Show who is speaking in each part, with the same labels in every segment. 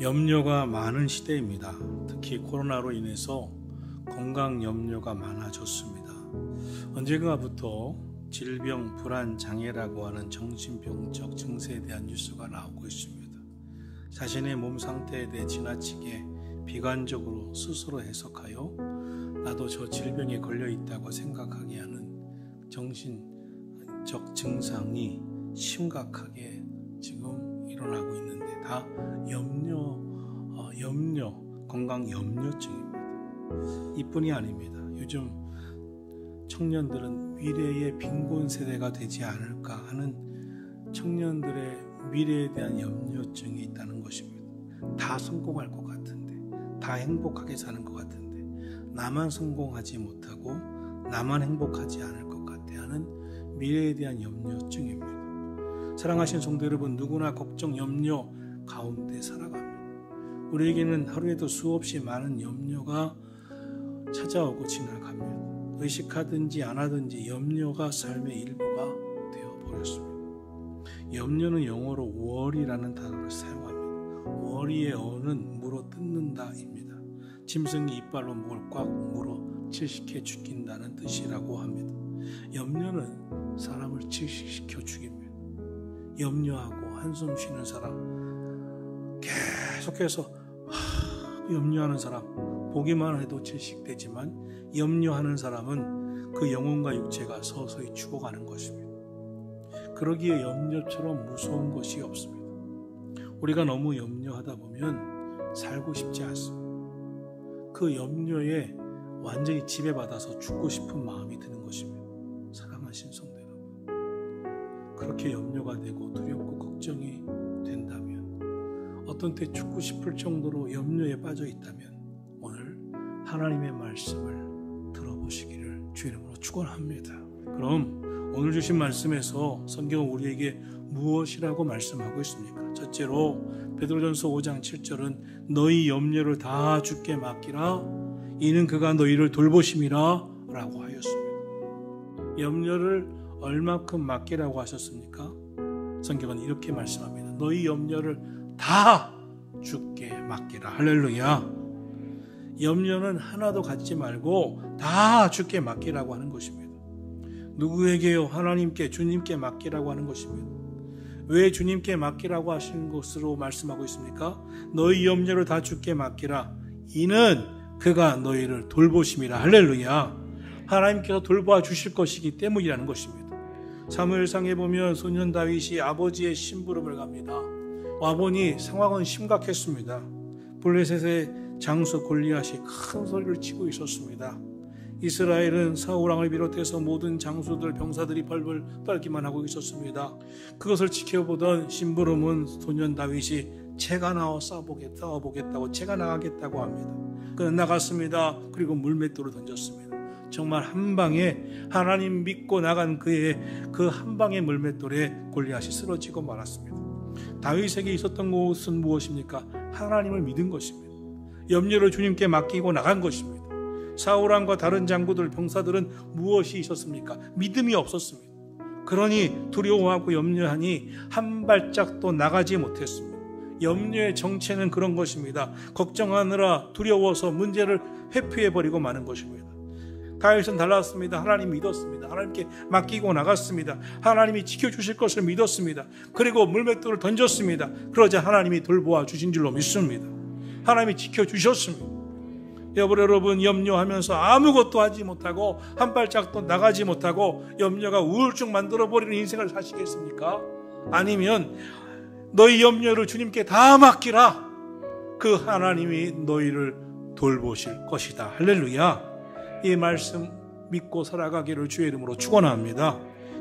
Speaker 1: 염려가 많은 시대입니다. 특히 코로나로 인해서 건강 염려가 많아졌습니다. 언젠가부터 질병, 불안, 장애라고 하는 정신병적 증세에 대한 뉴스가 나오고 있습니다. 자신의 몸 상태에 대해 지나치게 비관적으로 스스로 해석하여 나도 저 질병에 걸려 있다고 생각하게 하는 정신적 증상이 심각하게 지금 일어나고 있는데 다 건강 염려증입니다. 이뿐이 아닙니다. 요즘 청년들은 미래의 빈곤 세대가 되지 않을까 하는 청년들의 미래에 대한 염려증이 있다는 것입니다. 다 성공할 것 같은데, 다 행복하게 사는 것 같은데 나만 성공하지 못하고 나만 행복하지 않을 것 같아 하는 미래에 대한 염려증입니다. 사랑하신 성도 여러분, 누구나 걱정, 염려 가운데 살아갑니다. 우리에게는 하루에도 수없이 많은 염려가 찾아오고 지나갑니다. 의식하든지 안 하든지 염려가 삶의 일부가 되어버렸습니다. 염려는 영어로 worry라는 단어를 사용합니다. worry의 어는 물어 뜯는다입니다. 짐승이 이빨로 목을 꽉 물어 질식해 죽인다는 뜻이라고 합니다. 염려는 사람을 질식시켜 죽입니다. 염려하고 한숨 쉬는 사람, 계속해서 염려하는 사람, 보기만 해도 질식되지만 염려하는 사람은 그 영혼과 육체가 서서히 죽어가는 것입니다. 그러기에 염려처럼 무서운 것이 없습니다. 우리가 너무 염려하다 보면 살고 싶지 않습니다. 그 염려에 완전히 지배받아서 죽고 싶은 마음이 드는 것입니다. 사랑하신 성도 여러분, 그렇게 염려가 되고 두렵고 걱정이 된다면, 어떤 때 죽고 싶을 정도로 염려에 빠져 있다면 오늘 하나님의 말씀을 들어보시기를 주의 이름으로 축원합니다. 그럼 오늘 주신 말씀에서 성경은 우리에게 무엇이라고 말씀하고 있습니까? 첫째로 베드로전서 5장 7절은 너희 염려를 다 주께 맡기라, 이는 그가 너희를 돌보심이라 라고 하였습니다. 염려를 얼마큼 맡기라고 하셨습니까? 성경은 이렇게 말씀합니다. 너희 염려를 다 주께 맡기라. 할렐루야. 염려는 하나도 갖지 말고 다 주께 맡기라고 하는 것입니다. 누구에게요? 하나님께, 주님께 맡기라고 하는 것입니다. 왜 주님께 맡기라고 하시는 것으로 말씀하고 있습니까? 너희 염려를 다 주께 맡기라, 이는 그가 너희를 돌보심이라. 할렐루야. 하나님께서 돌보아 주실 것이기 때문이라는 것입니다. 사무엘상에 보면 소년 다윗이 아버지의 심부름을 갑니다. 와보니 상황은 심각했습니다. 블레셋의 장수 골리앗이 큰 소리를 치고 있었습니다. 이스라엘은 사울왕을 비롯해서 모든 장수들, 병사들이 벌벌 떨기만 하고 있었습니다. 그것을 지켜보던 심부름은 소년 다윗이 제가 나와 싸워보겠다고 제가 나가겠다고 합니다. 그는 나갔습니다. 그리고 물맷돌을 던졌습니다. 정말 한 방에 하나님 믿고 나간 그의 그 한 방의 물맷돌에 골리앗이 쓰러지고 말았습니다. 다윗에게 있었던 것은 무엇입니까? 하나님을 믿은 것입니다. 염려를 주님께 맡기고 나간 것입니다. 사울왕과 다른 장구들, 병사들은 무엇이 있었습니까? 믿음이 없었습니다. 그러니 두려워하고 염려하니 한 발짝도 나가지 못했습니다. 염려의 정체는 그런 것입니다. 걱정하느라 두려워서 문제를 회피해버리고 마는 것입니다. 다윗은 달랐습니다. 하나님 믿었습니다. 하나님께 맡기고 나갔습니다. 하나님이 지켜주실 것을 믿었습니다. 그리고 물맷돌을 던졌습니다. 그러자 하나님이 돌보아 주신 줄로 믿습니다. 하나님이 지켜주셨습니다. 여러분, 염려하면서 아무것도 하지 못하고 한 발짝도 나가지 못하고 염려가 우울증 만들어버리는 인생을 사시겠습니까? 아니면 너희 염려를 주님께 다 맡기라, 그 하나님이 너희를 돌보실 것이다. 할렐루야. 이 말씀 믿고 살아가기를 주의 이름으로 축원합니다.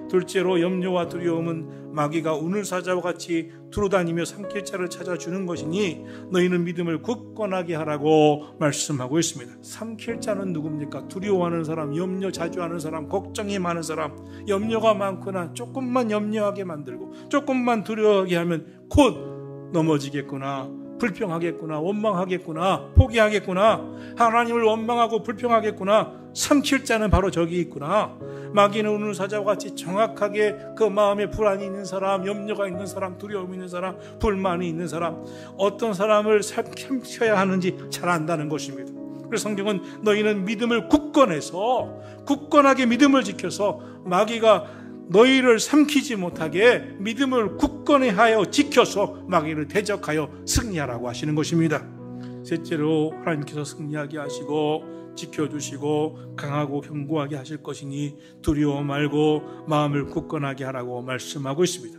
Speaker 1: 둘째로 염려와 두려움은 마귀가 운을사자와 같이 두루다니며 삼킬자를 찾아주는 것이니 너희는 믿음을 굳건하게 하라고 말씀하고 있습니다. 삼킬자는 누굽니까? 두려워하는 사람, 염려 자주 하는 사람, 걱정이 많은 사람, 염려가 많구나, 조금만 염려하게 만들고 조금만 두려워하게 하면 곧 넘어지겠구나, 불평하겠구나, 원망하겠구나, 포기하겠구나, 하나님을 원망하고 불평하겠구나, 삼킬 자는 바로 저기 있구나. 마귀는 우는 사자와 같이 정확하게 그 마음에 불안이 있는 사람, 염려가 있는 사람, 두려움이 있는 사람, 불만이 있는 사람, 어떤 사람을 삼켜야 하는지 잘 안다는 것입니다. 그래서 성경은 너희는 믿음을 굳건하게 믿음을 지켜서 마귀가 너희를 삼키지 못하게 믿음을 굳건히 하여 지켜서 마귀를 대적하여 승리하라고 하시는 것입니다. 셋째로 하나님께서 승리하게 하시고 지켜주시고 강하고 견고하게 하실 것이니 두려워 말고 마음을 굳건하게 하라고 말씀하고 있습니다.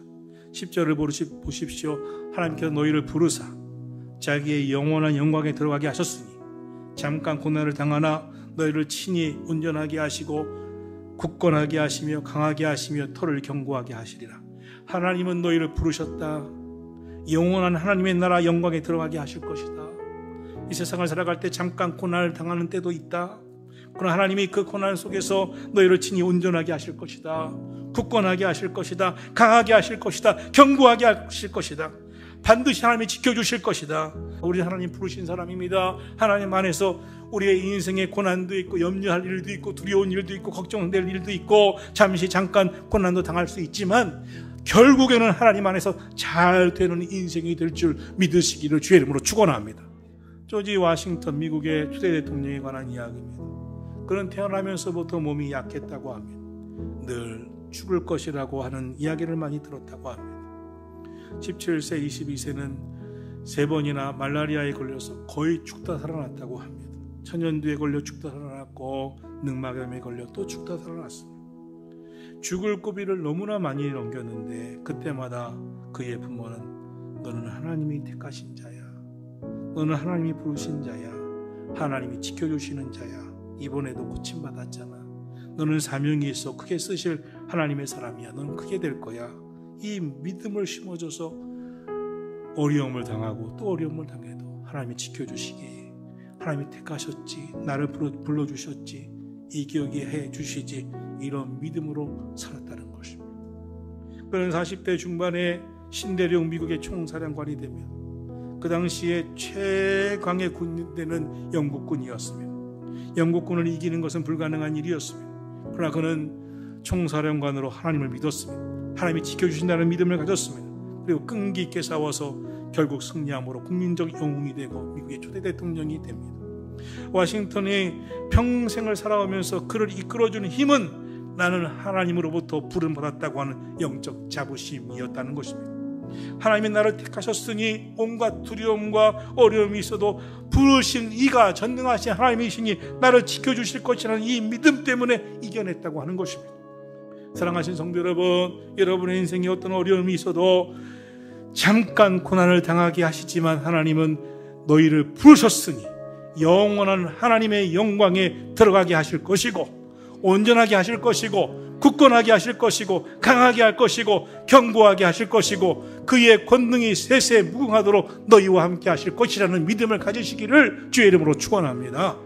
Speaker 1: 10절을 보십시오. 하나님께서 너희를 부르사 자기의 영원한 영광에 들어가게 하셨으니 잠깐 고난을 당하나 너희를 친히 온전하게 하시고 굳건하게 하시며 강하게 하시며 터를 견고하게 하시리라. 하나님은 너희를 부르셨다. 영원한 하나님의 나라 영광에 들어가게 하실 것이다. 이 세상을 살아갈 때 잠깐 고난을 당하는 때도 있다. 그러나 하나님이 그 고난 속에서 너희를 친히 온전하게 하실 것이다. 굳건하게 하실 것이다. 강하게 하실 것이다. 견고하게 하실 것이다. 반드시 하나님이 지켜주실 것이다. 우리 하나님 부르신 사람입니다. 하나님 안에서 우리의 인생에 고난도 있고 염려할 일도 있고 두려운 일도 있고 걱정될 일도 있고 잠깐 고난도 당할 수 있지만 결국에는 하나님 안에서 잘 되는 인생이 될 줄 믿으시기를 주의 이름으로 축원합니다. 조지 워싱턴 미국의 초대 대통령에 관한 이야기입니다. 그는 태어나면서부터 몸이 약했다고 합니다. 늘 죽을 것이라고 하는 이야기를 많이 들었다고 합니다. 17세, 22세는 3번이나 말라리아에 걸려서 거의 죽다 살아났다고 합니다. 천연두에 걸려 죽다 살아났고 늑막염에 걸려 또 죽다 살아났습니다. 죽을 고비를 너무나 많이 넘겼는데 그때마다 그의 부모는 너는 하나님이 택하신 자야. 너는 하나님이 부르신 자야. 하나님이 지켜주시는 자야. 이번에도 고침받았잖아. 너는 사명이 있어 크게 쓰실 하나님의 사람이야. 너는 크게 될 거야. 이 믿음을 심어줘서 어려움을 당하고 또 어려움을 당해도 하나님이 지켜주시기, 하나님이 택하셨지, 나를 불러주셨지, 이기게 해주시지, 이런 믿음으로 살았다는 것입니다. 그는 40대 중반에 신대령 미국의 총사령관이 되며 그 당시에 최강의 군대는 영국군이었습니다. 영국군을 이기는 것은 불가능한 일이었습니다. 그러나 그는 총사령관으로 하나님을 믿었습니다. 하나님이 지켜주신다는 믿음을 가졌습니다. 그리고 끈기 있게 싸워서 결국 승리함으로 국민적 영웅이 되고 미국의 초대 대통령이 됩니다. 워싱턴이 평생을 살아오면서 그를 이끌어주는 힘은 나는 하나님으로부터 부름받았다고 하는 영적 자부심이었다는 것입니다. 하나님이 나를 택하셨으니 온갖 두려움과 어려움이 있어도 부르신 이가 전능하신 하나님이시니 나를 지켜주실 것이라는 이 믿음 때문에 이겨냈다고 하는 것입니다. 사랑하신 성도 여러분, 여러분의 인생에 어떤 어려움이 있어도 잠깐 고난을 당하게 하시지만 하나님은 너희를 부르셨으니 영원한 하나님의 영광에 들어가게 하실 것이고 온전하게 하실 것이고 굳건하게 하실 것이고 강하게 할 것이고 견고하게 하실 것이고 그의 권능이 세세 무궁하도록 너희와 함께 하실 것이라는 믿음을 가지시기를 주의 이름으로 축원합니다.